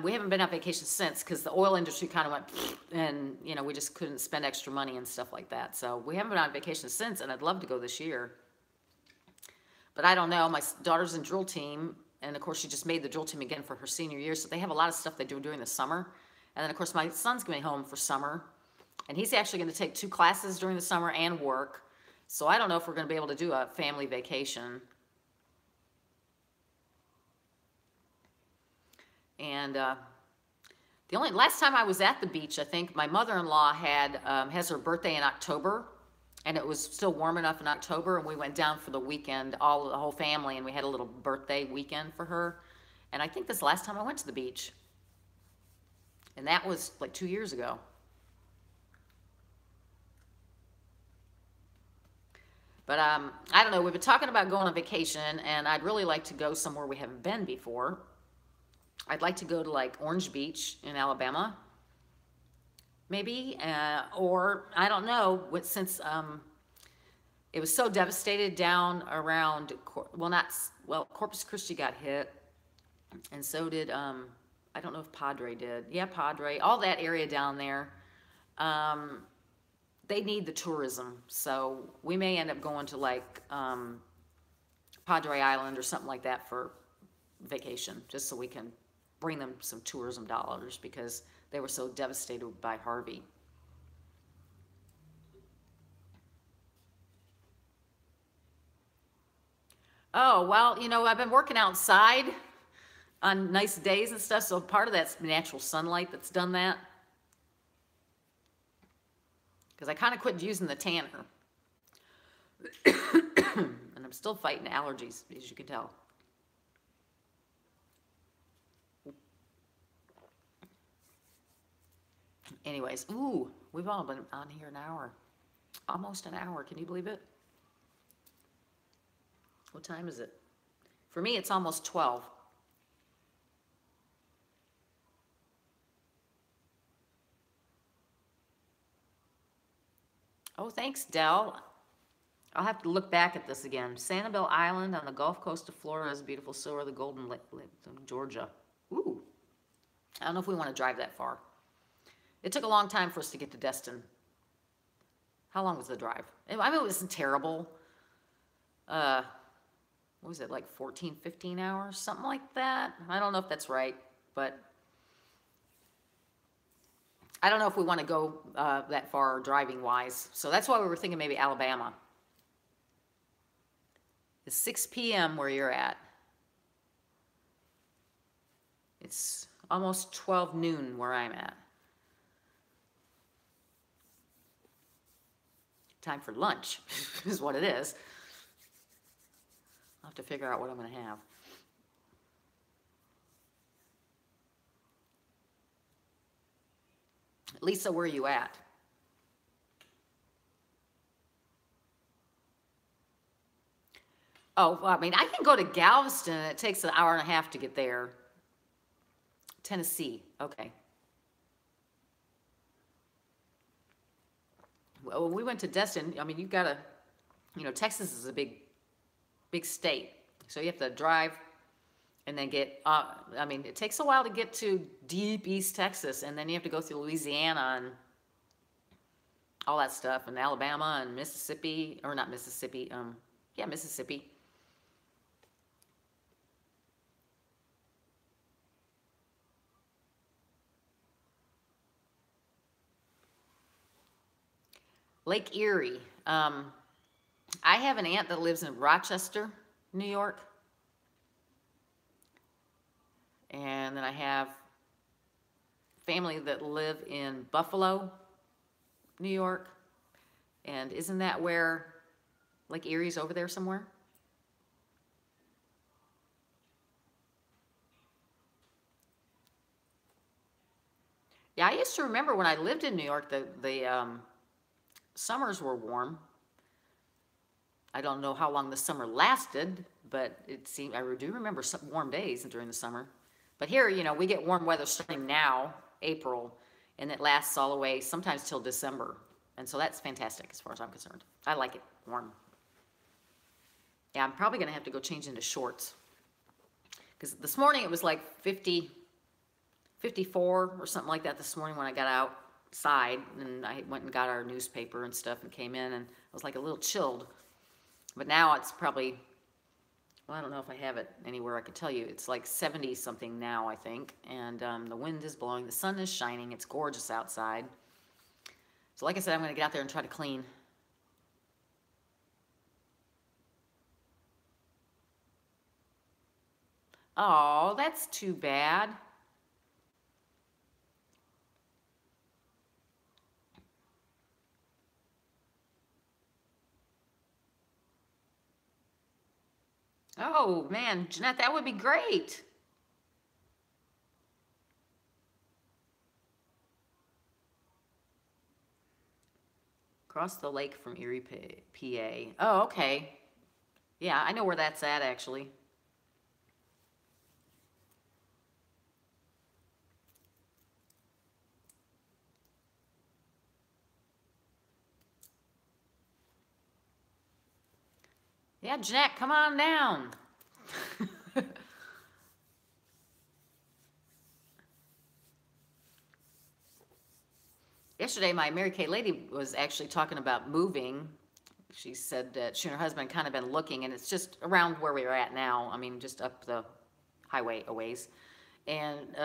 We haven't been on vacation since because the oil industry kind of went and, we just couldn't spend extra money and stuff like that. So we haven't been on vacation since, and I'd love to go this year. But I don't know. My daughter's in drill team, And of course, she just made the drill team again for her senior year. So they have a lot of stuff they do during the summer. And then, of course, my son's going home for summer. And he's actually going to take 2 classes during the summer and work. So I don't know if we're going to be able to do a family vacation. And the only last time I was at the beach, I think my mother-in-law has her birthday in October. And it was still warm enough in October, and we went down for the weekend, the whole family, and we had a little birthday weekend for her. And I think this last time I went to the beach. And that was like 2 years ago. But I don't know, we've been talking about going on vacation, and I'd really like to go somewhere we haven't been before. I'd like to go to like Orange Beach in Alabama. Maybe, or I don't know, since it was so devastated down around, Corpus Christi got hit, and so did, I don't know if Padre did. Yeah, Padre, all that area down there, they need the tourism, so we may end up going to like Padre Island or something like that for vacation, just so we can bring them some tourism dollars, because they were so devastated by Harvey. Oh, well, you know, I've been working outside on nice days and stuff, so part of that's natural sunlight that's done that. Because I kind of quit using the tanner. And I'm still fighting allergies, as you can tell. Anyways, ooh, we've all been on here an hour. Almost an hour, can you believe it? What time is it? For me, it's almost 12. Oh, thanks, Dell. I'll have to look back at this again. Sanibel Island on the Gulf Coast of Florida is beautiful. So are the Golden Lake, Georgia. Ooh, I don't know if we want to drive that far. It took a long time for us to get to Destin. How long was the drive? I mean, it wasn't terrible. What was it, like 14, 15 hours? Something like that. I don't know if that's right, but I don't know if we want to go that far driving-wise. So that's why we were thinking maybe Alabama. It's 6 p.m. where you're at. It's almost 12 noon where I'm at. Time for lunch is what it is. I'll have to figure out what I'm going to have. Lisa, where are you at? Oh, well, I mean, I can go to Galveston. It takes an hour and a half to get there. Tennessee, okay. Well, when we went to Destin, I mean, you've got to, you know, Texas is a big state. So you have to drive and then get, I mean, it takes a while to get to deep East Texas, and then you have to go through Louisiana and all that stuff, and Alabama and Mississippi, or not Mississippi, yeah, Mississippi. Lake Erie. I have an aunt that lives in Rochester, New York. And then I have family that live in Buffalo, New York. And isn't that where Lake Erie's over there somewhere? Yeah, I used to remember when I lived in New York, the summers were warm. I don't know how long the summer lasted, but it seemed, I do remember some warm days during the summer. But here, you know, we get warm weather starting now, April, and it lasts all the way, sometimes till December. And so that's fantastic as far as I'm concerned. I like it warm. Yeah, I'm probably gonna have to go change into shorts. Because this morning it was like 50, 54 or something like that this morning when I got outside, and I went and got our newspaper and stuff and came in, and I was like a little chilled. But now it's probably, well, I don't know if I have it anywhere I could tell you. It's like 70 something now, I think. And the wind is blowing. The sun is shining. It's gorgeous outside. So like I said, I'm going to get out there and try to clean. Oh, that's too bad. Oh, man, Jeanette, that would be great. Across the lake from Erie, PA. Oh, okay. Yeah, I know where that's at, actually. Yeah, Jeanette, come on down. Yesterday, my Mary Kay lady was actually talking about moving. She said that she and her husband kind of been looking, and it's just around where we are at now. I mean, just up the highway a ways. And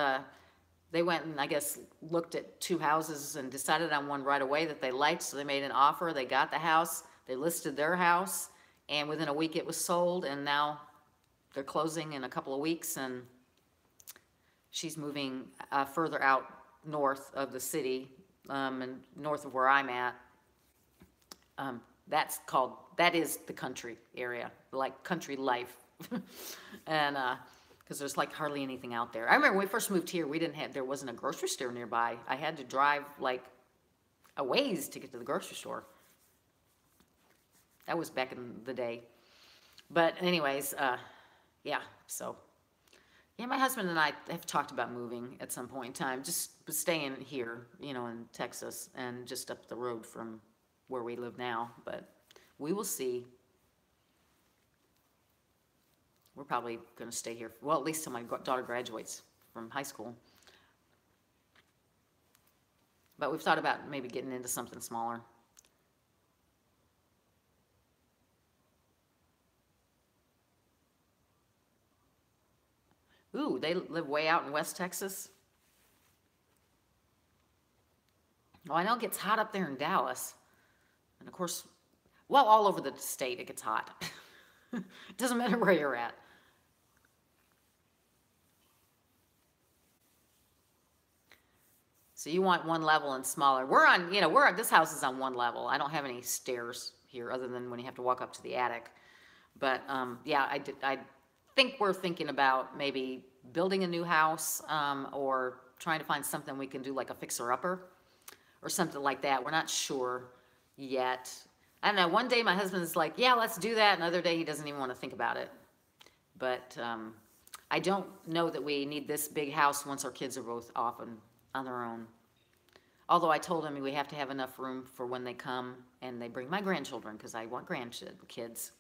they went and, I guess, looked at 2 houses and decided on one right away that they liked, so they made an offer. They got the house. They listed their house, and within a week it was sold, and now they're closing in a couple of weeks, and she's moving further out north of the city, and north of where I'm at. That is the country area, like country life. And because there's like hardly anything out there. I remember when we first moved here, there wasn't a grocery store nearby. I had to drive like a ways to get to the grocery store. That was back in the day. But anyways, yeah, so. Yeah, my husband and I have talked about moving at some point in time, just staying here, in Texas and just up the road from where we live now, but we will see. We're probably going to stay here, well, at least till my daughter graduates from high school. But we've thought about maybe getting into something smaller. Ooh, they live way out in West Texas. Well, I know it gets hot up there in Dallas. And of course, well, all over the state it gets hot. It doesn't matter where you're at. So you want one level and smaller. This house is on one level. I don't have any stairs here other than when you have to walk up to the attic. But yeah, I think we're thinking about maybe building a new house, or trying to find something we can do like a fixer-upper or something like that. We're not sure yet. I don't know. One day my husband is like, yeah, let's do that. Another day he doesn't even want to think about it. But I don't know that we need this big house once our kids are both off and on their own. Although I told him we have to have enough room for when they come and they bring my grandchildren, because I want grandkids.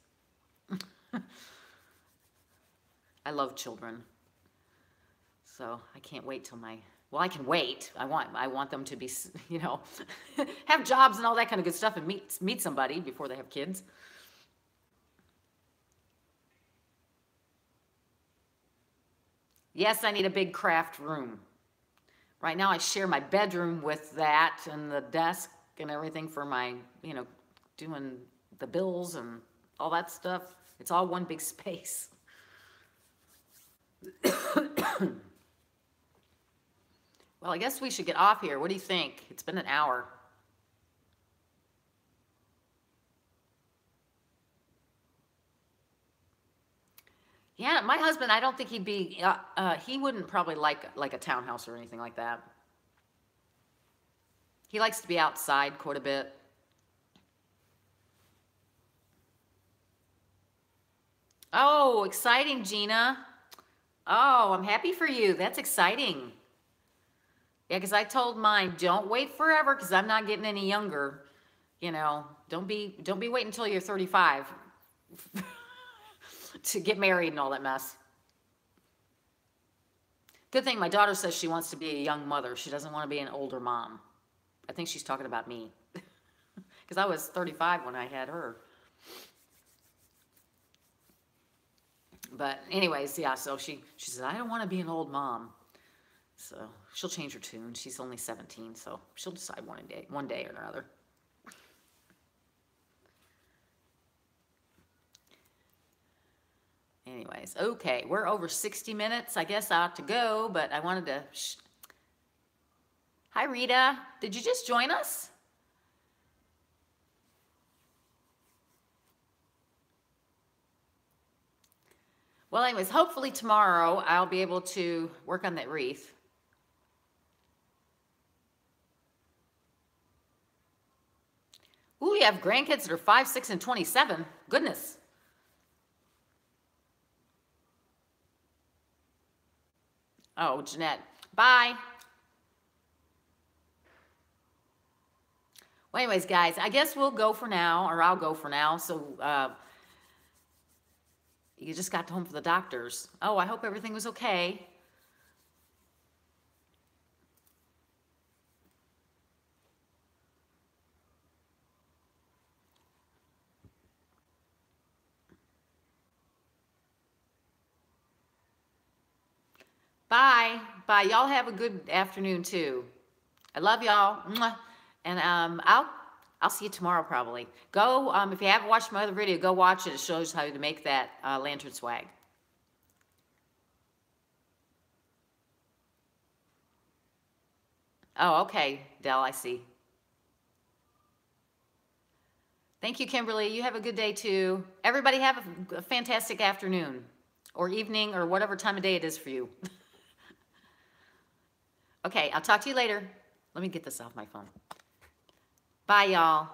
I love children. So I can't wait till well, I can wait. I want them to be, have jobs and all that kind of good stuff and meet somebody before they have kids. Yes, I need a big craft room. Right now I share my bedroom with that and the desk and everything for my, doing the bills and all that stuff. It's all one big space. Well, I guess we should get off here. What do you think? It's been an hour. Yeah, my husband, I don't think he'd be, he wouldn't probably like a townhouse or anything like that. He likes to be outside quite a bit. Oh, exciting, Gina. Oh, I'm happy for you. That's exciting. Yeah, because I told mine, don't wait forever because I'm not getting any younger. Don't be waiting until you're 35 to get married and all that mess. Good thing my daughter says she wants to be a young mother. She doesn't want to be an older mom. I think she's talking about me because I was 35 when I had her. But anyways, yeah, so she said, I don't want to be an old mom. So she'll change her tune. She's only 17, so she'll decide one day or another. Anyways, okay, we're over 60 minutes. I guess I ought to go, but I wanted to... Hi, Rita. Did you just join us? Well, anyways, hopefully tomorrow I'll be able to work on that wreath. Ooh, you have grandkids that are 5, 6, and 27. Goodness. Oh, Jeanette. Bye. Well, anyways, guys, I guess we'll go for now, or I'll go for now. So you just got home from the doctor's. Oh, I hope everything was okay. Bye. Bye. Y'all have a good afternoon too. I love y'all. And I'll see you tomorrow probably. Go, if you haven't watched my other video, go watch it. It shows how to make that lantern swag. Oh, okay, Dell, I see. Thank you, Kimberly. You have a good day too. Everybody have a fantastic afternoon or evening or whatever time of day it is for you. Okay, I'll talk to you later. Let me get this off my phone. Bye, y'all.